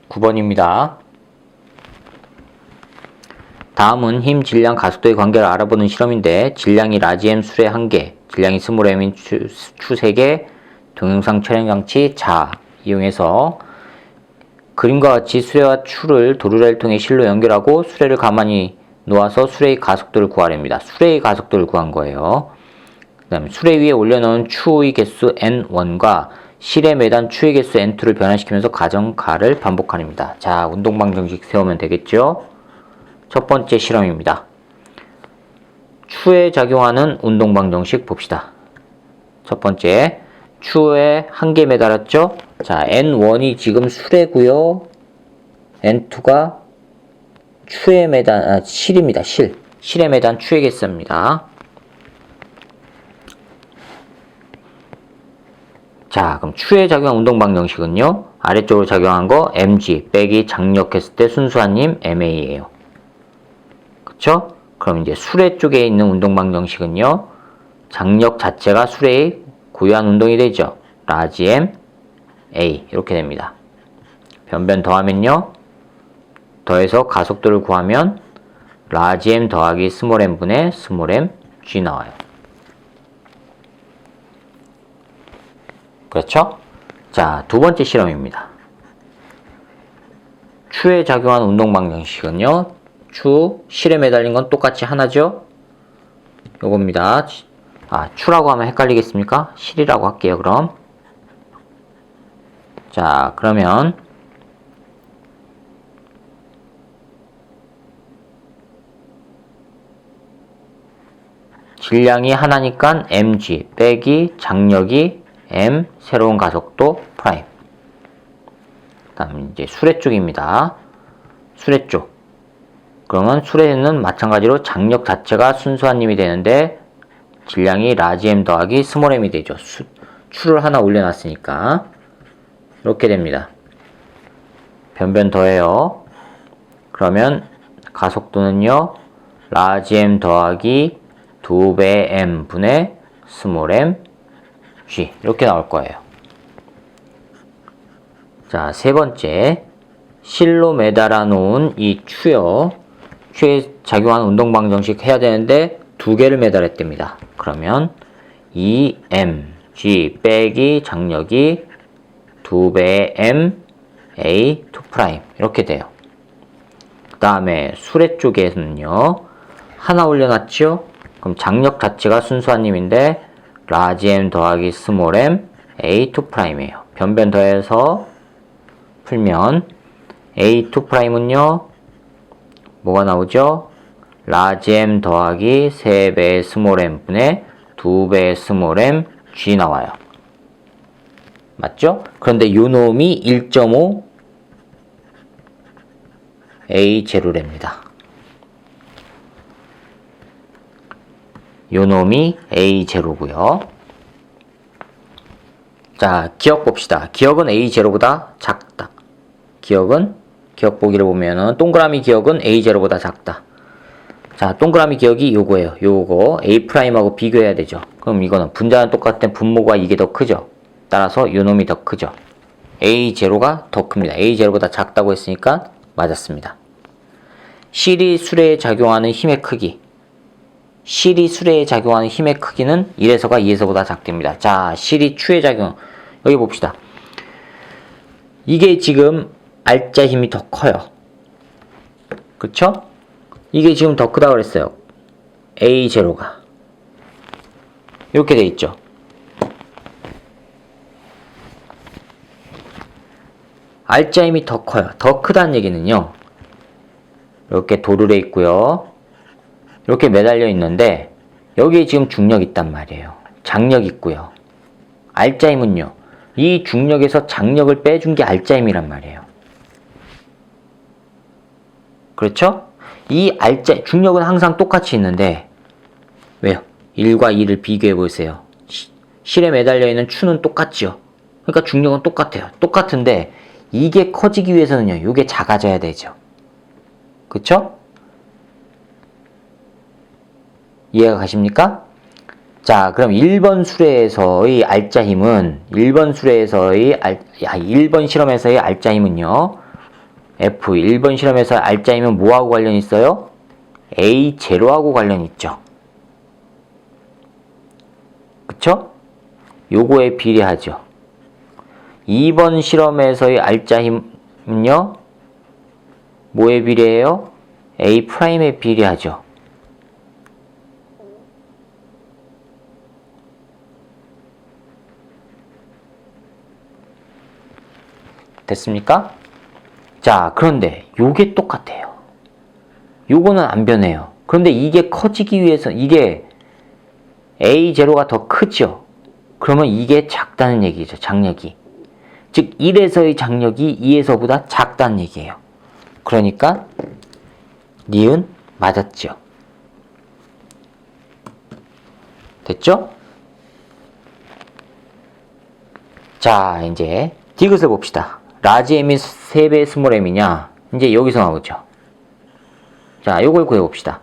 9번입니다. 다음은 힘, 질량, 가속도의 관계를 알아보는 실험인데 질량이 라지 M 수의 1개, 질량이 스몰 m인 추 3개, 동영상 촬영 장치 자 이용해서 그림과 같이 수레와 추를 도르래를 통해 실로 연결하고 수레를 가만히 놓아서 수레의 가속도를 구하랍니다. 수레의 가속도를 구한 거예요. 그 다음에 수레 위에 올려놓은 추의 개수 N1과 실에 매단 추의 개수 N2를 변환시키면서 가정가를 반복하랍니다. 자, 운동방정식 세우면 되겠죠? 첫 번째 실험입니다. 추에 작용하는 운동방정식 봅시다. 첫 번째, 추에 1개 매달았죠? 자, N1이 지금 수레고요. N2가 추에 매단, 실입니다. 실에 매단 추의 개수입니다. 자, 그럼 추에 작용한 운동방정식은요. 아래쪽으로 작용한 거 mg 빼기 장력했을 때 순수한 힘 ma예요. 그쵸? 그럼 이제 수레 쪽에 있는 운동방정식은요. 장력 자체가 수레의 고유한 운동이 되죠. 라지 M A 이렇게 됩니다. 변변 더하면요. 더해서 가속도를 구하면 라지 M 더하기 스몰 m 분의 스몰 m g 나와요. 그렇죠? 자, 두 번째 실험입니다. 추에 작용한 운동방정식은요. 추, 실에 매달린 건 똑같이 하나죠? 요겁니다. 추라고 하면 헷갈리겠습니까? 실이라고 할게요, 그럼. 자, 그러면 질량이 하나니까 mg 빼기 장력이 m 새로운 가속도 프라임. 다음 이제 수레 쪽입니다. 수레 쪽. 그러면 수레는 마찬가지로 장력 자체가 순수한 힘이 되는데 질량이 라지 m 더하기 스몰 m이 되죠. 추를 하나 올려놨으니까 이렇게 됩니다. 변변 더해요. 그러면 가속도는요. 라지 m 더하기 2배 m 분의 스몰 m g 이렇게 나올 거예요. 자, 세 번째 실로 매달아 놓은 이 추요. 추에 작용하는 운동방정식 해야 되는데 두 개를 매달았답니다. 그러면 2mg 빼기 장력이 2배의 m a 2' 이렇게 돼요. 그 다음에 수레 쪽에서는요. 하나 올려놨죠? 그럼 장력 자체가 순수한 힘인데 라지 m 더하기 스몰 m a 2'이에요. 변변 더해서 풀면 a 2'은요. 뭐가 나오죠? 라지 m 더하기 3배의 스몰 m 분의 2배의 스몰 m g 나와요. 맞죠? 그런데 요 놈이 1.5 A0랍니다. 요 놈이 A0고요. 자, 기억 봅시다. 기억은 A0보다 작다. 기억 보기를 보면은 동그라미 기억은 A0보다 작다. 자, 동그라미 기억이 요거예요. 요거 A'하고 비교해야 되죠. 그럼 이거는 분자는 똑같은 분모가 이게 더 크죠. 따라서 요 놈이 더 크죠. A0가 더 큽니다. A0보다 작다고 했으니까 맞았습니다. 실이 수레에 작용하는 힘의 크기. 실이 수레에 작용하는 힘의 크기는 1에서가 2에서보다 작답니다. 자, 실이 추에 작용. 여기 봅시다. 이게 지금 R자 힘이 더 커요. 그쵸? 이게 지금 더 크다고 그랬어요. A0가. 이렇게 돼 있죠. R자 힘이 더 커요. 더 크다는 얘기는요. 이렇게 도르래 있고요. 이렇게 매달려 있는데 여기에 지금 중력 있단 말이에요. 장력 있고요. R자 힘은요. 이 중력에서 장력을 빼준 게 R자 힘이란 말이에요. 그렇죠? 이 R자, 중력은 항상 똑같이 있는데 왜요? 1과 2를 비교해 보세요. 실에 매달려 있는 추는 똑같죠? 그러니까 중력은 똑같아요. 똑같은데 이게 커지기 위해서는요. 이게 작아져야 되죠. 그쵸? 이해가 가십니까? 자, 그럼 1번 수레에서의 R자 힘은 1번 실험에서의 R자 힘은요. F 1번 실험에서 알짜이면 뭐하고 관련 있어요? A0하고 관련 있죠. 그쵸? 요거에 비례하죠. 2번 실험에서의 알짜 힘은요, 뭐에 비례해요? A'에 비례하죠. 됐습니까? 자, 그런데 요게 똑같아요. 요거는 안 변해요. 그런데 이게 커지기 위해서 이게 A0가 더 크죠? 그러면 이게 작다는 얘기죠. 장력이. 즉 1에서의 장력이 2에서보다 작다는 얘기예요. 그러니까 니은 맞았죠. 됐죠? 자, 이제 디귿을 봅시다. 라지 M이 3배 스몰 M이냐? 이제 여기서 나오죠. 자, 요걸 구해봅시다.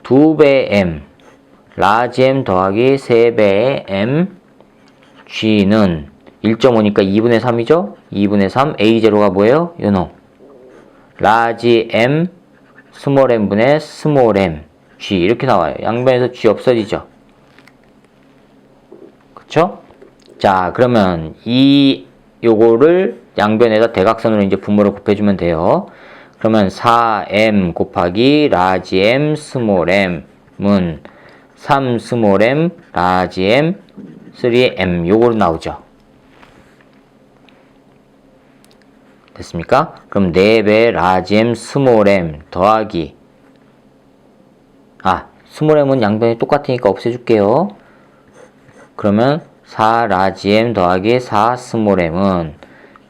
2배 M, 라지 M 더하기 3배의 M, G는 1.5니까 2분의 3이죠? 2분의 3, A0가 뭐예요? 요놈. 라지 M, 스몰 M분의 스몰 M, G 이렇게 나와요. 양변에서 G 없어지죠? 그쵸? 자, 그러면 요거를 양변에다 대각선으로 이제 분모를 곱해주면 돼요. 그러면 4m 곱하기 라지 m 스몰 m은 3 스몰 m 라지 m 3m 요거로 나오죠. 됐습니까? 그럼 4배 라지 m 스몰 m 더하기 스몰 m은 양변이 똑같으니까 없애줄게요. 그러면 4 라지 m 더하기 4 스몰 m은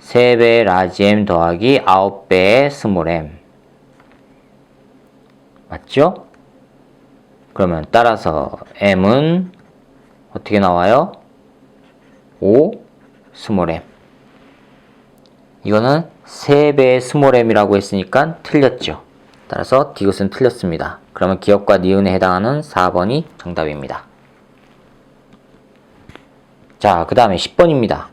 3배 라지 m 더하기 9배 스몰 m 맞죠? 그러면 따라서 m은 어떻게 나와요? 5 스몰 m. 이거는 3배의 스몰 m이라고 했으니까 틀렸죠. 따라서 디귿은 틀렸습니다. 그러면 기억과 니은에 해당하는 4번이 정답입니다. 자, 그 다음에 10번입니다.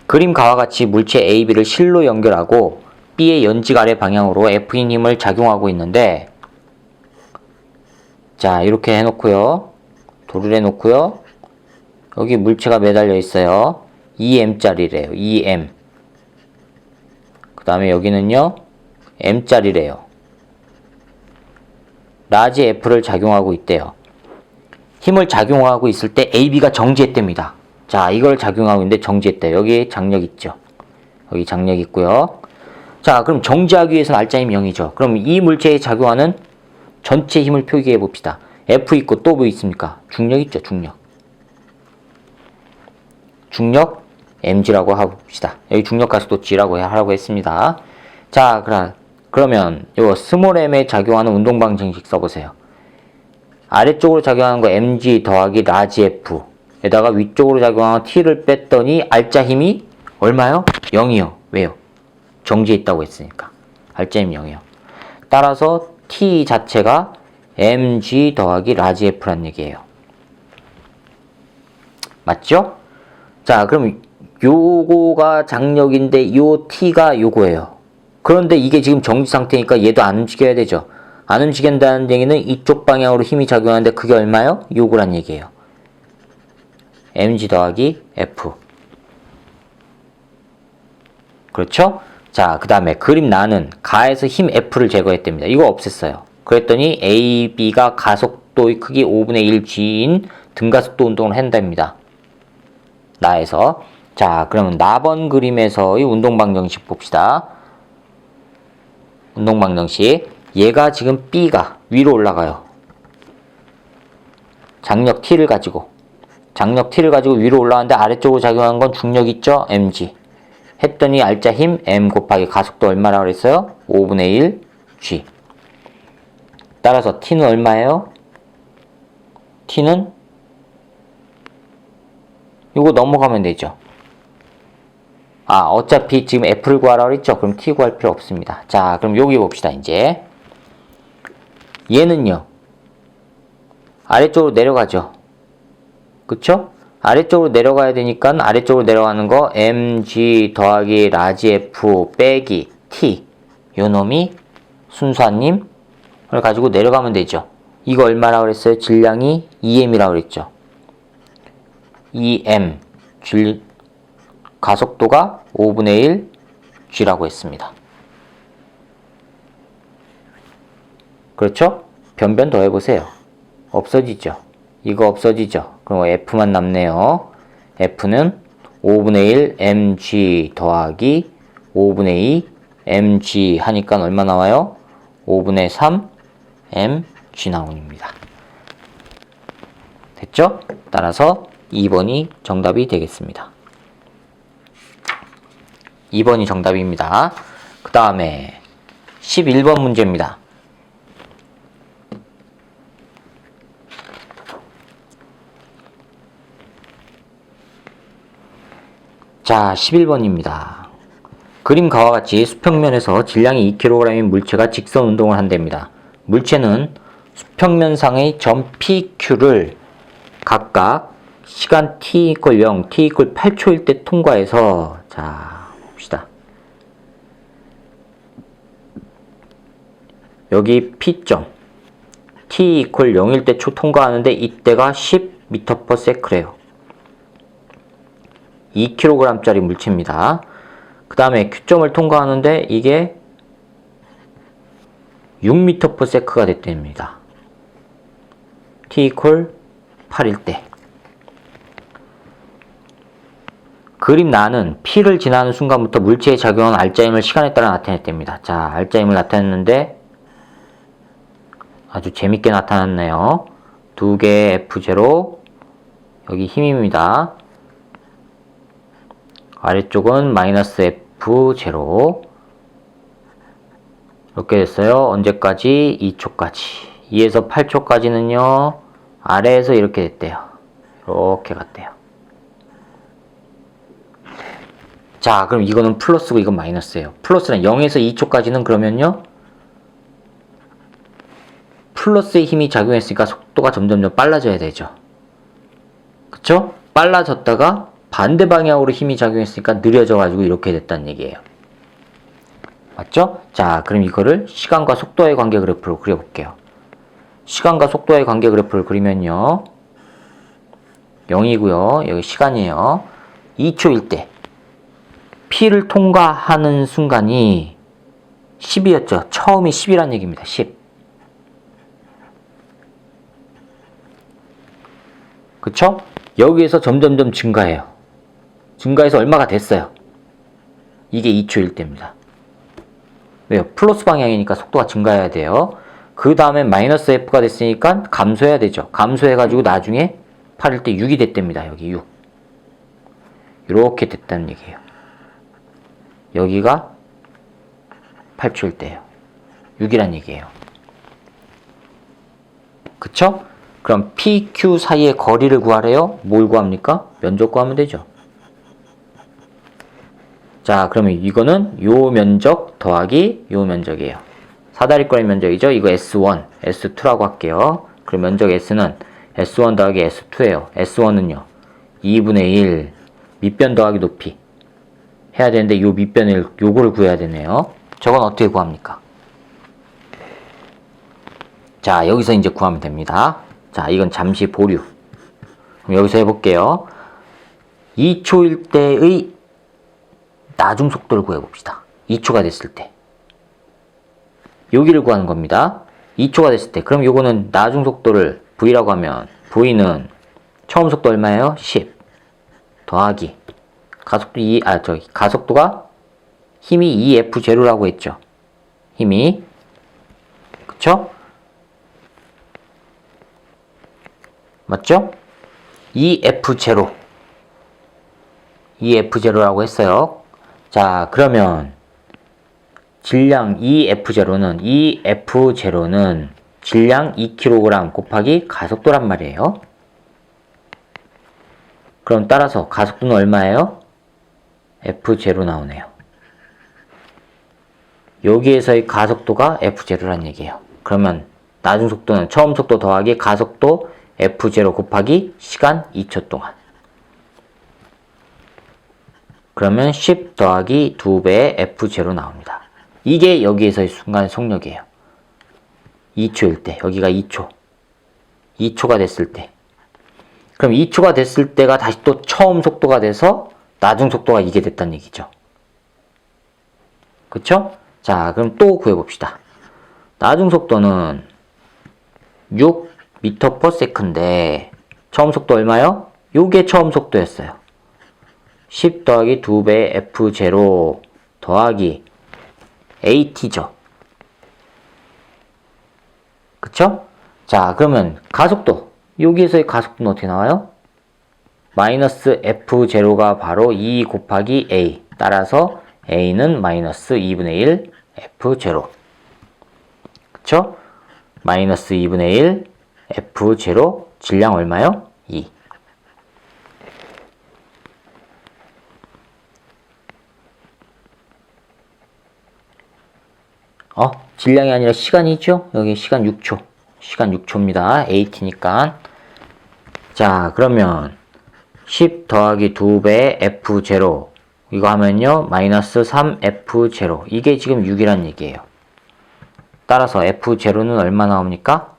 그림가와 같이 물체 A, B를 실로 연결하고 B의 연직 아래 방향으로 F인 힘을 작용하고 있는데, 자, 이렇게 해놓고요. 도를 해놓고요. 여기 물체가 매달려 있어요. 2M짜리래요. 2M. 그 다음에 여기는요. M짜리래요. 라지 F를 작용하고 있대요. 힘을 작용하고 있을 때 AB가 정지했답니다. 자, 이걸 작용하고 있는데 정지했대요. 여기 장력 있죠. 여기 장력 있고요. 자, 그럼 정지하기 위해서는 알짜 힘 0이죠. 그럼 이 물체에 작용하는 전체 힘을 표기해 봅시다. F 있고 또 뭐 있습니까? 중력 있죠. 중력. 중력 mg라고 해봅시다. 여기 중력 가속도 g라고 하라고 했습니다. 자, 그러면 요 스몰 m에 작용하는 운동 방정식 써보세요. 아래쪽으로 작용하는 거 mg 더하기 라지 f 에다가 위쪽으로 작용하는 t를 뺐더니 알짜 힘이 얼마요? 0이요. 왜요? 정지해 있다고 했으니까. 알짜 힘 0이요. 따라서 t 자체가 mg 더하기 라지 f란 얘기예요. 맞죠? 자, 그럼 요거가 장력인데 요 t가 요거예요. 그런데 이게 지금 정지 상태니까 얘도 안 움직여야 되죠. 안 움직인다는 얘기는 이쪽 방향으로 힘이 작용하는데 그게 얼마요? 요거란 얘기예요. mg 더하기 f. 그렇죠? 자, 그 다음에 그림 나는 가에서 힘 f를 제거했답니다. 이거 없앴어요. 그랬더니 AB가 가속도의 크기 5분의 1 g인 등가속도 운동을 한답니다. 나에서. 자, 그러면 나번 그림에서의 운동 방정식 봅시다. 운동 방정식. 얘가 지금 B가 위로 올라가요. 장력 T를 가지고 위로 올라가는데 아래쪽으로 작용한 건 중력 있죠? mg. 했더니 알짜 힘 m 곱하기 가속도 얼마라고 그랬어요? 5분의 1 g. 따라서 t는 얼마예요? t는 이거 넘어가면 되죠. 어차피 지금 f를 구하라고 그랬죠? 그럼 t 구할 필요 없습니다. 자, 그럼 여기 봅시다. 이제 얘는요. 아래쪽으로 내려가죠. 그쵸? 아래쪽으로 내려가야 되니까 아래쪽으로 내려가는 거 mg 더하기 라지 f 빼기 t 요 놈이 순수한님을 가지고 내려가면 되죠. 이거 얼마라고 그랬어요? 질량이 2m이라고 그랬죠. 2m 가속도가 5분의 1 g라고 했습니다. 그렇죠? 변변 더 해보세요. 없어지죠. 이거 없어지죠. 그럼 F만 남네요. F는 5분의 1 mg 더하기 5분의 2 mg 하니까 얼마 나와요? 5분의 3 mg 나옵니다. 됐죠? 따라서 2번이 정답이 되겠습니다. 2번이 정답입니다. 그 다음에 11번 문제입니다. 자, 11번입니다. 그림과와 같이 수평면에서 질량이 2kg인 물체가 직선 운동을 한답니다. 물체는 수평면상의 점 PQ를 각각 시간 t = 0, t = 8초일 때 통과해서, 자, 봅시다. 여기 P점 t = 0일 때 통과하는데 이때가 10m/s래요. 2kg짜리 물체입니다. 그 다음에 Q점을 통과하는데 이게 6m/s가 됐답니다. t = 8일 때. 그림 나는 P를 지나는 순간부터 물체에 작용한 R자임을 시간에 따라 나타냈답니다. 자, R자임을 나타냈는데 아주 재밌게 나타났네요. 두 개의 F0, 여기 힘입니다. 아래쪽은 -F0 이렇게 됐어요. 언제까지? 2초까지. 2에서 8초까지는요 아래에서 이렇게 됐대요. 이렇게 갔대요. 자, 그럼 이거는 플러스고 이건 마이너스예요. 플러스는 0에서 2초까지는 그러면요 플러스의 힘이 작용했으니까 속도가 점점점 빨라져야 되죠. 그쵸? 빨라졌다가 반대 방향으로 힘이 작용했으니까 느려져가지고 이렇게 됐다는 얘기예요. 맞죠? 자, 그럼 이거를 시간과 속도의 관계 그래프로 그려볼게요. 시간과 속도의 관계 그래프를 그리면요 0이고요. 여기 시간이에요. 2초일 때 P를 통과하는 순간이 10이었죠. 처음이 10이란 얘기입니다. 10. 그쵸? 여기에서 점점점 증가해요. 증가해서 얼마가 됐어요. 이게 2초일 때입니다. 왜요? 플러스 방향이니까 속도가 증가해야 돼요. 그 다음에 마이너스 F가 됐으니까 감소해야 되죠. 감소해가지고 나중에 8일 때 6이 됐답니다. 여기 6. 이렇게 됐다는 얘기예요. 여기가 8초일 때예요. 6이란 얘기예요. 그쵸? 그럼 PQ 사이의 거리를 구하래요? 뭘 구합니까? 면적 구하면 되죠. 자, 그러면 이거는 요 면적 더하기 요 면적이에요. 사다리꼴의 면적이죠. 이거 S1, S2라고 할게요. 그럼 면적 S는 S1 더하기 S2예요. S1은요 2분의 1 밑변 더하기 높이 해야 되는데 요 밑변을 요거를 구해야 되네요. 저건 어떻게 구합니까? 자, 여기서 이제 구하면 됩니다. 자, 이건 잠시 보류. 그럼 여기서 해볼게요. 2초일 때의 나중 속도를 구해봅시다. 2초가 됐을 때. 여기를 구하는 겁니다. 2초가 됐을 때. 그럼 요거는 나중 속도를 V라고 하면 V는 처음 속도 얼마예요? 10 더하기 가속도 가속도가 힘이 2F0라고 했죠. 힘이. 그쵸? 맞죠? 2F0. 2F0라고 했어요. 자, 그러면 질량 2F0는 질량 2kg 곱하기 가속도란 말이에요. 그럼 따라서 가속도는 얼마예요? F0 나오네요. 여기에서의 가속도가 F0란 얘기예요. 그러면 나중 속도는 처음 속도 더하기 가속도 F0 곱하기 시간 2초 동안. 그러면 10 더하기 2배의 F0 나옵니다. 이게 여기에서의 순간 속력이에요. 2초일 때, 여기가 2초. 2초가 됐을 때. 그럼 2초가 됐을 때가 다시 또 처음 속도가 돼서 나중 속도가 이게 됐다는 얘기죠. 그쵸? 자, 그럼 또 구해봅시다. 나중 속도는 6m/s인데 처음 속도 얼마요? 요게 처음 속도였어요. 10 더하기 2배 f0 더하기 at죠. 그쵸? 자, 그러면 가속도. 여기에서의 가속도는 어떻게 나와요? 마이너스 f0가 바로 2 곱하기 a. 따라서 a는 마이너스 2분의 1 f0. 그쵸? 마이너스 2분의 1 f0 질량 얼마요? 2. 질량이 아니라 시간이죠? 여기 시간 6초. 시간 6초입니다. at니까. 자, 그러면 10 더하기 2배 f0. 이거 하면요. 마이너스 3f0. 이게 지금 6이란 얘기예요. 따라서 f0는 얼마 나옵니까?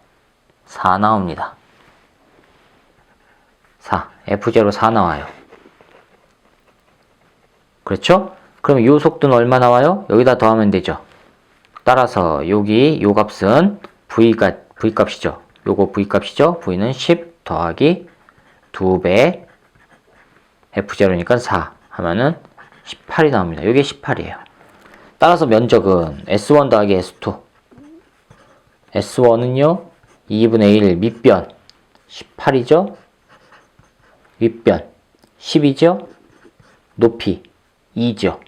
4 나옵니다. 4. f0 4 나와요. 그렇죠? 그럼 이 속도는 얼마 나와요? 여기다 더하면 되죠. 따라서 여기 요 값은 V값이죠. 요거 V값이죠. V는 10 더하기 2배 F0니까 4 하면은 18이 나옵니다. 요게 18이에요. 따라서 면적은 S1 더하기 S2. S1은요. 2분의 1 밑변 18이죠. 윗변 10이죠. 높이 2죠.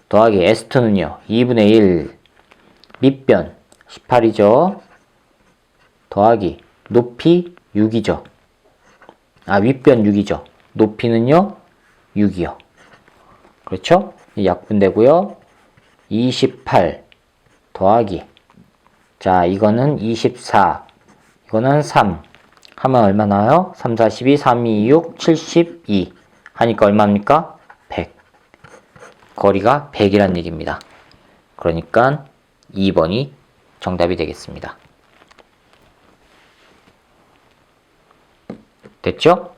더하기 S2는요. 2분의 1 밑변 18이죠. 더하기 높이 6이죠. 윗변 6이죠. 높이는요. 6이요. 그렇죠? 약분되고요. 28 더하기 자, 이거는 24 이거는 3 하면 얼마 나와요? 3, 4, 12, 3, 2, 6, 72 하니까 얼마입니까? 100 거리가 100이란 얘기입니다. 그러니까 2번이 정답이 되겠습니다. 됐죠?